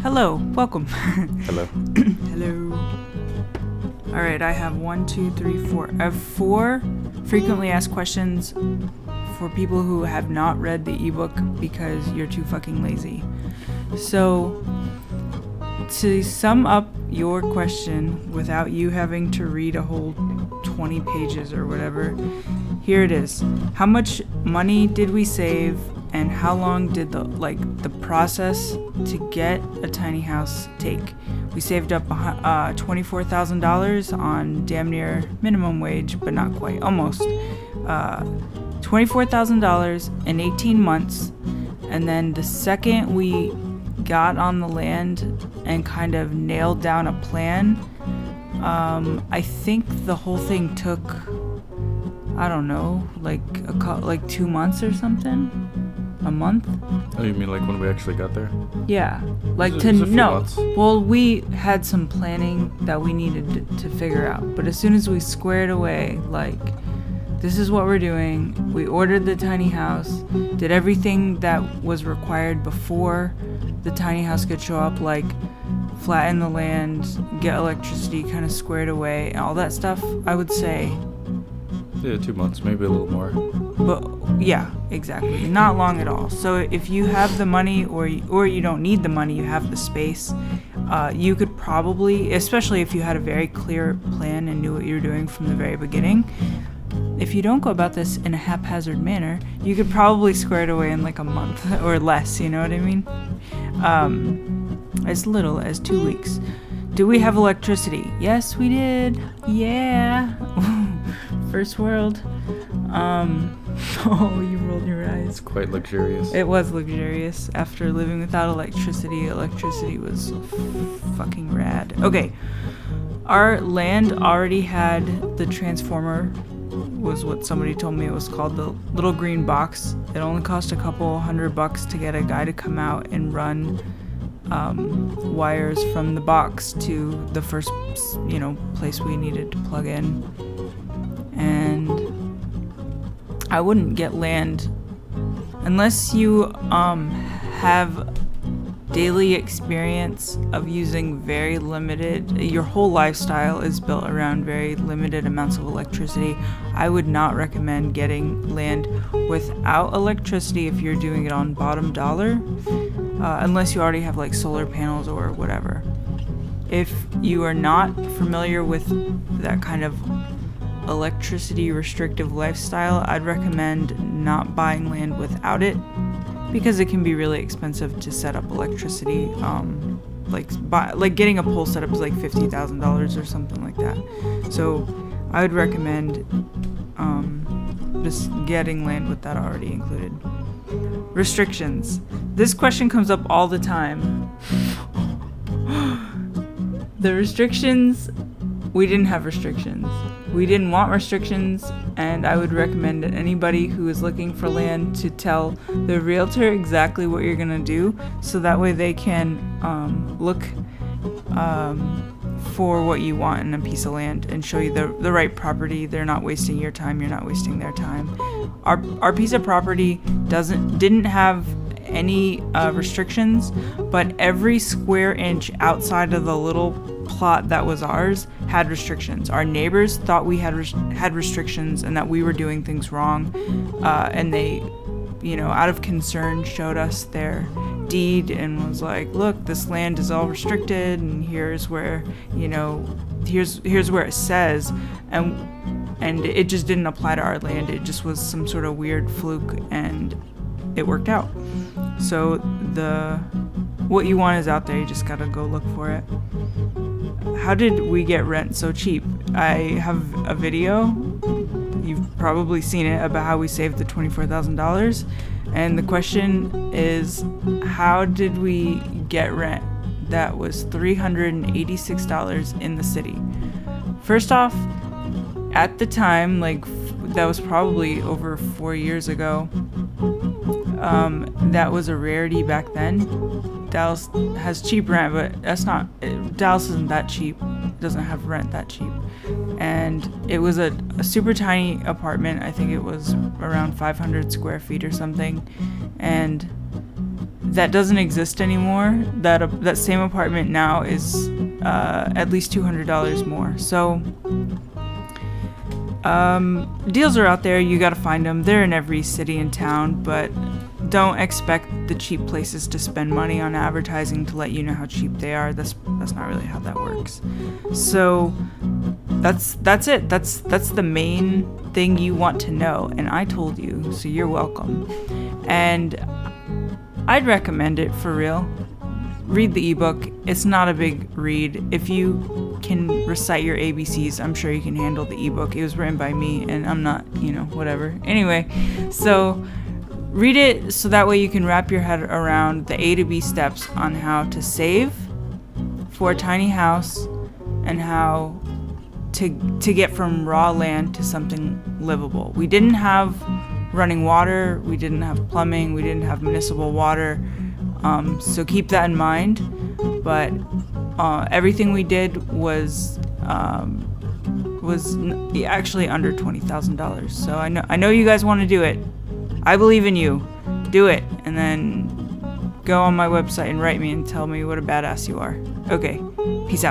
Hello, welcome. Hello. Hello. Alright, I have 1, 2, 3, 4. I have 4 frequently asked questions for people who have not read the ebook because you're too fucking lazy. So, to sum up your question without you having to read a whole 20 pages or whatever, here it is. How much money did we save, and how long did the process to get a tiny house take? We saved up $24,000 on damn near minimum wage, but not quite, almost. $24,000 in 18 months, and then the second we got on the land and kind of nailed down a plan, I think the whole thing took, I don't know, like 2 months or something. A month? Oh, you mean like when we actually got there? Yeah, like months. Well, we had some planning that we needed to figure out, but as soon as we squared away, like, this is what we're doing. We ordered the tiny house, did everything that was required before the tiny house could show up, like flatten the land, get electricity kind of squared away, all that stuff. I would say, yeah, 2 months, maybe a little more. But yeah, exactly. Not long at all. So if you have the money, or you don't need the money, you have the space, you could probably, especially if you had a very clear plan and knew what you were doing from the very beginning, if you don't go about this in a haphazard manner, you could probably square it away in like a month or less, you know what I mean? As little as 2 weeks. Do we have electricity? Yes, we did. Yeah. First world. Oh, you rolled your eyes. It's quite luxurious. It was luxurious. After living without electricity, electricity was fucking rad. Okay. Our land already had the transformer, was what somebody told me it was called, the little green box. It only cost a couple $100 to get a guy to come out and run wires from the box to the first, place we needed to plug in. And I wouldn't get land unless you have daily experience of using very limited, your whole lifestyle is built around very limited amounts of electricity. I would not recommend getting land without electricity if you're doing it on bottom dollar, unless you already have like solar panels or whatever. If you are not familiar with that kind of electricity restrictive lifestyle, I'd recommend not buying land without it, because it can be really expensive to set up electricity. Like getting a pole set up is like $50,000 or something like that. So I would recommend just getting land with that already included. Restrictions. This question comes up all the time. The restrictions, we didn't have restrictions. We didn't want restrictions, and I would recommend anybody who is looking for land to tell the realtor exactly what you're gonna do, so that way they can look for what you want in a piece of land and show you the right property. They're not wasting your time, you're not wasting their time. Our piece of property didn't have any restrictions, but every square inch outside of the little plot that was ours had restrictions. Our neighbors thought we had restrictions and that we were doing things wrong, and they, out of concern, showed us their deed and was like, look, this land is all restricted, and here's where, here's where it says, and it just didn't apply to our land. It just was some sort of weird fluke, and it worked out. So what you want is out there, you just gotta go look for it. How did we get rent so cheap? I have a video, you've probably seen it, about how we saved the $24,000, and the question is, how did we get rent that was $386 in the city? First off, at the time, that was probably over 4 years ago, that was a rarity back then. Dallas has cheap rent, but Dallas isn't that cheap. It doesn't have rent that cheap. And it was a super tiny apartment. I think it was around 500 square feet or something. And that doesn't exist anymore. That same apartment now is at least $200 more. So deals are out there. You gotta find them. They're in every city and town, but don't expect the cheap places to spend money on advertising to let you know how cheap they are. That's not really how that works. So that's it. That's the main thing you want to know, and I told you, so you're welcome. And I'd recommend it for real. Read the ebook. It's not a big read. If you can recite your ABCs, I'm sure you can handle the ebook. It was written by me, and I'm not, whatever. Anyway, so read it so that way you can wrap your head around the A to B steps on how to save for a tiny house and how to get from raw land to something livable. We didn't have running water, we didn't have plumbing, we didn't have municipal water, so keep that in mind. But everything we did was actually under $20,000. So I know you guys want to do it. I believe in you. Do it, and then go on my website and write me and tell me what a badass you are. Okay, peace out.